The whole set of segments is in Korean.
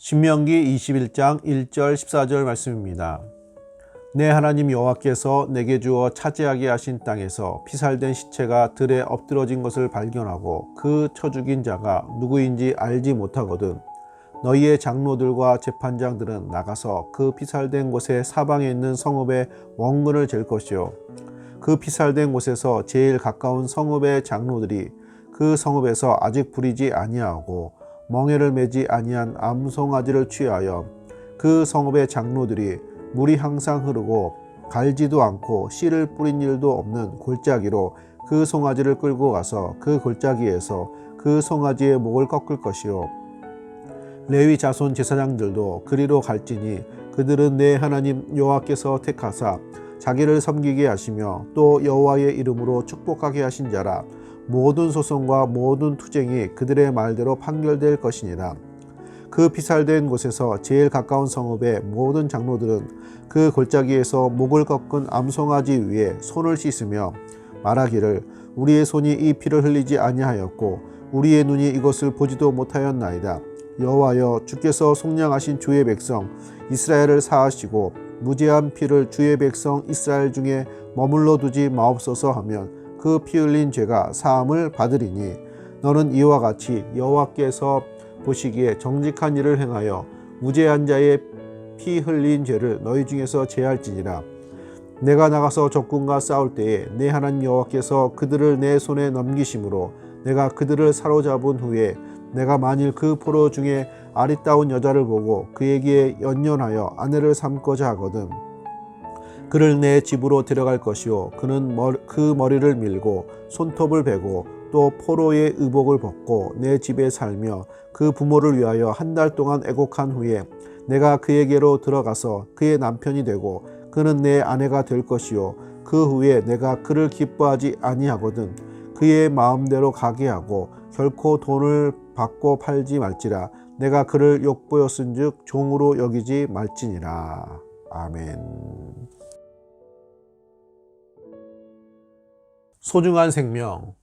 신명기 21장 1절 14절 말씀입니다. 내 하나님 여호와께서 내게 주어 차지하게 하신 땅에서 피살된 시체가 들에 엎드러진 것을 발견하고 그 쳐 죽인 자가 누구인지 알지 못하거든 너희의 장로들과 재판장들은 나가서 그 피살된 곳의 사방에 있는 성읍의 원근을 잴 것이요 그 피살된 곳에서 제일 가까운 성읍의 장로들이 그 성읍에서 아직 부리지 아니하고 멍에를 매지 아니한 암송아지를 취하여 그 성읍의 장로들이 물이 항상 흐르고 갈지도 않고 씨를 뿌린 일도 없는 골짜기로 그 송아지를 끌고 가서 그 골짜기에서 그 송아지의 목을 꺾을 것이요 레위 자손 제사장들도 그리로 갈지니 그들은 내 하나님 여호와께서 택하사 자기를 섬기게 하시며 또 여호와의 이름으로 축복하게 하신 자라 모든 소송과 모든 투쟁이 그들의 말대로 판결될 것이니라. 그 피살된 곳에서 제일 가까운 성읍의 모든 장로들은 그 골짜기에서 목을 꺾은 암송아지 위에 손을 씻으며 말하기를 우리의 손이 이 피를 흘리지 아니하였고 우리의 눈이 이것을 보지도 못하였나이다. 여호와여 주께서 속량하신 주의 백성 이스라엘을 사하시고 무죄한 피를 주의 백성 이스라엘 중에 머물러 두지 마옵소서 하면 그 피 흘린 죄가 사함을 받으리니 너는 이와 같이 여호와께서 보시기에 정직한 일을 행하여 무죄한 자의 피 흘린 죄를 너희 중에서 제할지니라. 내가 나가서 적군과 싸울 때에 내 하나님 여호와께서 그들을 내 손에 넘기심으로 내가 그들을 사로잡은 후에 내가 만일 그 포로 중에 아리따운 여자를 보고 그에게 연연하여 아내를 삼고자 하거든 그를 내 집으로 데려갈 것이요 그는 그 머리를 밀고 손톱을 베고 또 포로의 의복을 벗고 내 집에 살며 그 부모를 위하여 한 달 동안 애곡한 후에 내가 그에게로 들어가서 그의 남편이 되고 그는 내 아내가 될 것이요 그 후에 내가 그를 기뻐하지 아니하거든 그의 마음대로 가게 하고 결코 돈을 받고 팔지 말지라 내가 그를 욕보였은즉 종으로 여기지 말지니라. 아멘. 소중한 생명,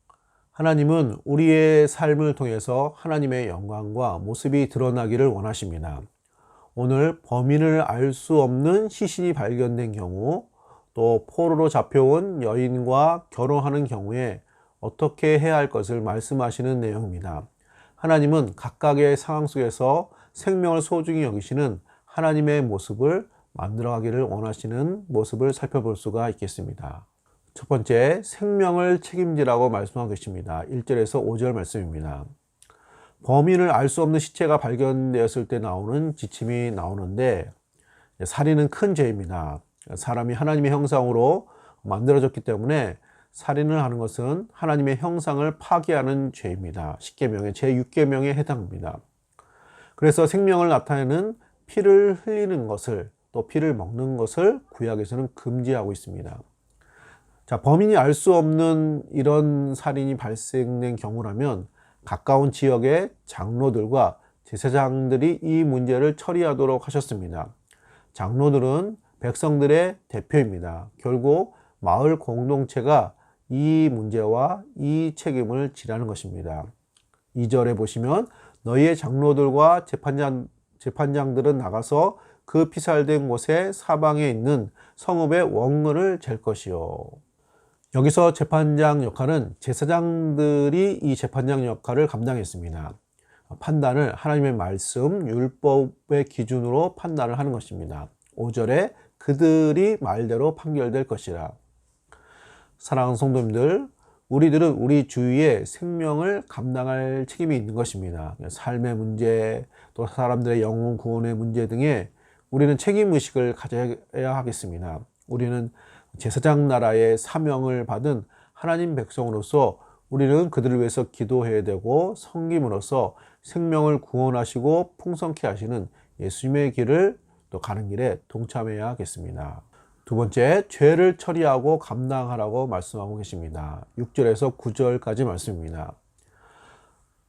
하나님은 우리의 삶을 통해서 하나님의 영광과 모습이 드러나기를 원하십니다. 오늘 범인을 알 수 없는 시신이 발견된 경우, 또 포로로 잡혀온 여인과 결혼하는 경우에 어떻게 해야 할 것을 말씀하시는 내용입니다. 하나님은 각각의 상황 속에서 생명을 소중히 여기시는 하나님의 모습을 만들어가기를 원하시는 모습을 살펴볼 수가 있겠습니다. 첫 번째, 생명을 책임지라고 말씀하고 계십니다. 1절에서 5절 말씀입니다. 범인을 알 수 없는 시체가 발견되었을 때 나오는 지침이 나오는데 살인은 큰 죄입니다. 사람이 하나님의 형상으로 만들어졌기 때문에 살인을 하는 것은 하나님의 형상을 파괴하는 죄입니다. 10계명의 제6계명에 해당합니다. 그래서 생명을 나타내는 피를 흘리는 것을 또 피를 먹는 것을 구약에서는 금지하고 있습니다. 자, 범인이 알 수 없는 이런 살인이 발생된 경우라면 가까운 지역의 장로들과 제사장들이 이 문제를 처리하도록 하셨습니다. 장로들은 백성들의 대표입니다. 결국 마을 공동체가 이 문제와 이 책임을 지라는 것입니다. 2절에 보시면 너희의 장로들과 재판장들은 나가서 그 피살된 곳의 사방에 있는 성읍의 원근을 잴 것이요. 여기서 재판장 역할은 제사장들이 이 재판장 역할을 감당했습니다. 판단을 하나님의 말씀, 율법의 기준으로 판단을 하는 것입니다. 5절에 그들이 말대로 판결될 것이라. 사랑하는 성도님들, 우리들은 우리 주위의 생명을 감당할 책임이 있는 것입니다. 삶의 문제, 또 사람들의 영혼 구원의 문제 등에 우리는 책임의식을 가져야 하겠습니다. 우리는 제사장 나라의 사명을 받은 하나님 백성으로서 우리는 그들을 위해서 기도해야 되고 섬김으로써 생명을 구원하시고 풍성케 하시는 예수님의 길을 또 가는 길에 동참해야 하겠습니다. 두 번째, 죄를 처리하고 감당하라고 말씀하고 계십니다. 6절에서 9절까지 말씀입니다.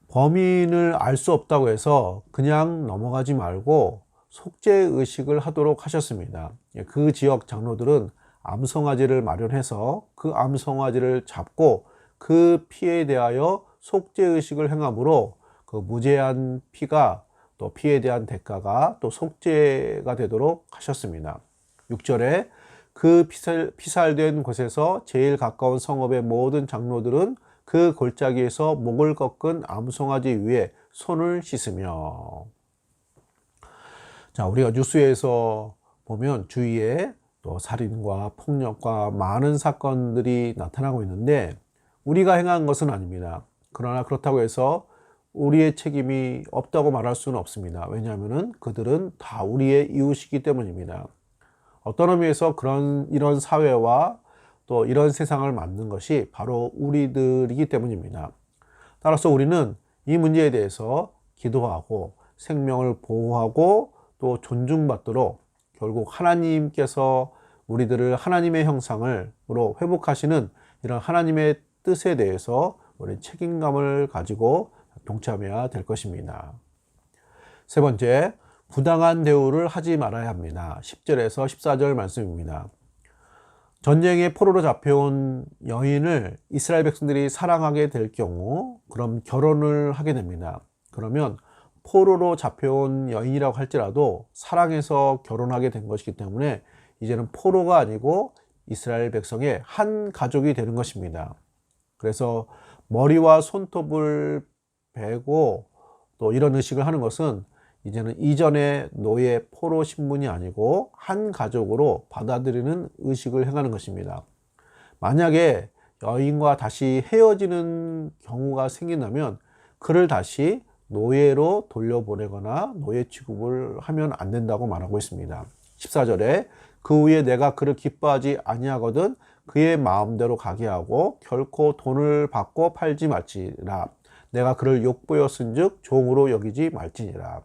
범인을 알 수 없다고 해서 그냥 넘어가지 말고 속죄의식을 하도록 하셨습니다. 그 지역 장로들은 암송아지를 마련해서 그 암송아지를 잡고 그 피에 대하여 속죄의식을 행함으로 그 무죄한 피가 또 피해에 대한 대가가 또 속죄가 되도록 하셨습니다. 6절에 그 피살된 곳에서 제일 가까운 성읍의 모든 장로들은 그 골짜기에서 목을 꺾은 암송아지 위에 손을 씻으며. 자, 우리가 뉴스에서 보면 주위에 또 살인과 폭력과 많은 사건들이 나타나고 있는데 우리가 행한 것은 아닙니다. 그러나 그렇다고 해서 우리의 책임이 없다고 말할 수는 없습니다. 왜냐하면 그들은 다 우리의 이웃이기 때문입니다. 어떤 의미에서 이런 사회와 또 이런 세상을 만든 것이 바로 우리들이기 때문입니다. 따라서 우리는 이 문제에 대해서 기도하고 생명을 보호하고 또 존중받도록 결국 하나님께서 우리들을 하나님의 형상으로 회복하시는 이런 하나님의 뜻에 대해서 우리 책임감을 가지고 동참해야 될 것입니다. 세 번째, 부당한 대우를 하지 말아야 합니다. 10절에서 14절 말씀입니다. 전쟁에 포로로 잡혀온 여인을 이스라엘 백성들이 사랑하게 될 경우 그럼 결혼을 하게 됩니다. 그러면 포로로 잡혀온 여인이라고 할지라도 사랑해서 결혼하게 된 것이기 때문에 이제는 포로가 아니고 이스라엘 백성의 한 가족이 되는 것입니다. 그래서 머리와 손톱을 베고 또 이런 의식을 하는 것은 이제는 이전의 노예 포로 신분이 아니고 한 가족으로 받아들이는 의식을 행하는 것입니다. 만약에 여인과 다시 헤어지는 경우가 생긴다면 그를 다시 노예로 돌려보내거나 노예 취급을 하면 안 된다고 말하고 있습니다. 14절에 그 후에 내가 그를 기뻐하지 아니하거든 그의 마음대로 가게 하고 결코 돈을 받고 팔지 말지라. 내가 그를 욕보였은즉 종으로 여기지 말지니라.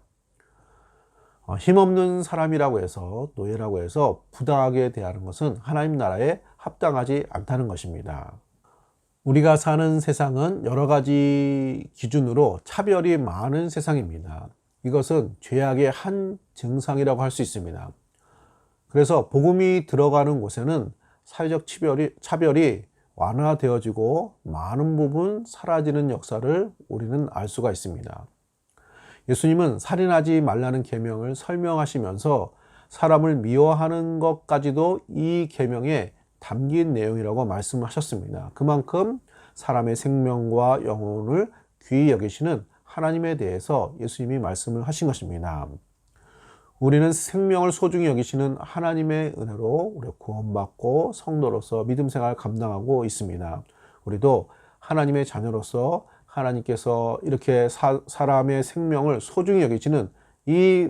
힘없는 사람이라고 해서 노예라고 해서 부당하게 대하는 것은 하나님 나라에 합당하지 않다는 것입니다. 우리가 사는 세상은 여러 가지 기준으로 차별이 많은 세상입니다. 이것은 죄악의 한 증상이라고 할 수 있습니다. 그래서 복음이 들어가는 곳에는 사회적 차별이 완화되어지고 많은 부분 사라지는 역사를 우리는 알 수가 있습니다. 예수님은 살인하지 말라는 계명을 설명하시면서 사람을 미워하는 것까지도 이 계명에 담긴 내용이라고 말씀하셨습니다. 그만큼 사람의 생명과 영혼을 귀히 여기시는 하나님에 대해서 예수님이 말씀을 하신 것입니다. 우리는 생명을 소중히 여기시는 하나님의 은혜로 우리 구원받고 성도로서 믿음 생활을 감당하고 있습니다. 우리도 하나님의 자녀로서 하나님께서 이렇게 사람의 생명을 소중히 여기시는 이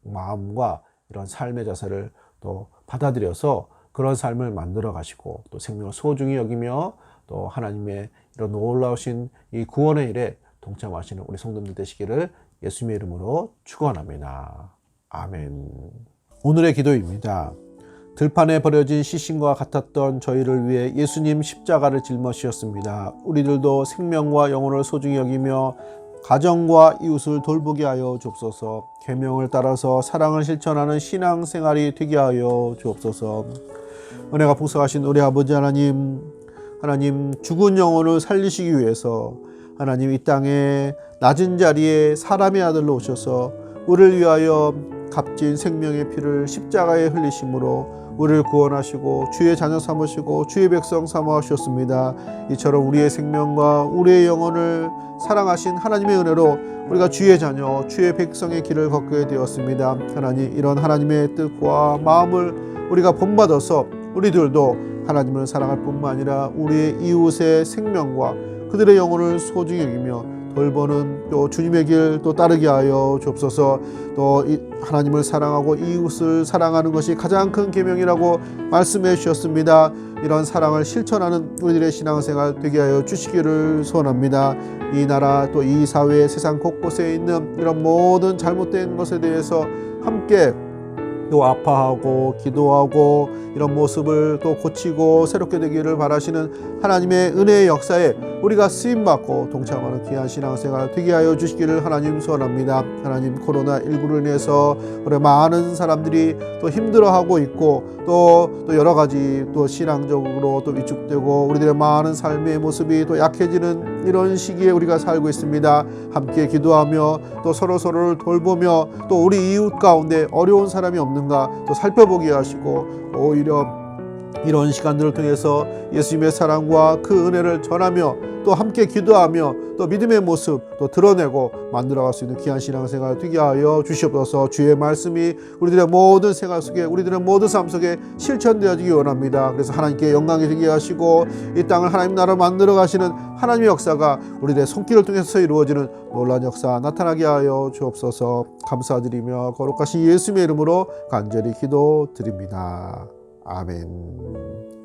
마음과 이런 삶의 자세를 또 받아들여서 그런 삶을 만들어 가시고 또 생명을 소중히 여기며 또 하나님의 이런 놀라우신 이 구원의 일에 동참하시는 우리 성도들 되시기를 예수님의 이름으로 축원합니다. 아멘. 오늘의 기도입니다. 들판에 버려진 시신과 같았던 저희를 위해 예수님 십자가를 짊어지셨습니다. 우리들도 생명과 영혼을 소중히 여기며 가정과 이웃을 돌보게 하여 주옵소서. 계명을 따라서 사랑을 실천하는 신앙생활이 되게 하여 주옵소서. 은혜가 풍성하신 우리 아버지 하나님 죽은 영혼을 살리시기 위해서 하나님 이 땅에 낮은 자리에 사람의 아들로 오셔서 우리를 위하여 값진 생명의 피를 십자가에 흘리심으로 우리를 구원하시고 주의 자녀 삼으시고 주의 백성 삼아 주셨습니다. 이처럼 우리의 생명과 우리의 영혼을 사랑하신 하나님의 은혜로 우리가 주의 자녀 주의 백성의 길을 걷게 되었습니다. 하나님 이런 하나님의 뜻과 마음을 우리가 본받아서 우리들도 하나님을 사랑할 뿐만 아니라 우리의 이웃의 생명과 그들의 영혼을 소중히 여기며 돌보는 또 주님의 길 또 따르게 하여 주옵소서. 또 하나님을 사랑하고 이웃을 사랑하는 것이 가장 큰 계명이라고 말씀해 주셨습니다. 이런 사랑을 실천하는 우리들의 신앙생활 되게 하여 주시기를 소원합니다. 이 나라 또 이 사회 세상 곳곳에 있는 이런 모든 잘못된 것에 대해서 함께 또 아파하고 기도하고 이런 모습을 또 고치고 새롭게 되기를 바라시는 하나님의 은혜의 역사에 우리가 쓰임받고 동참하는 귀한 신앙생활 되게 하여 주시기를 하나님 소원합니다. 하나님, 코로나19로 인해서 우리 많은 사람들이 또 힘들어하고 있고 또 여러 가지 또 신앙적으로 또 위축되고 우리들의 많은 삶의 모습이 또 약해지는 이런 시기에 우리가 살고 있습니다. 함께 기도하며 또 서로를 돌보며 또 우리 이웃 가운데 어려운 사람이 없는가 또 살펴보게 하시고 오히려 이런 시간들을 통해서 예수님의 사랑과 그 은혜를 전하며 또 함께 기도하며 또 믿음의 모습 또 드러내고 만들어갈 수 있는 귀한 신앙생활 되게 하여 주시옵소서. 주의 말씀이 우리들의 모든 생활 속에 우리들의 모든 삶 속에 실천되어지기 원합니다. 그래서 하나님께 영광이 되게 하시고 이 땅을 하나님 나라로 만들어 가시는 하나님의 역사가 우리들의 손길을 통해서 이루어지는 놀라운 역사 나타나게 하여 주옵소서. 감사드리며 거룩하신 예수님의 이름으로 간절히 기도드립니다. 아멘.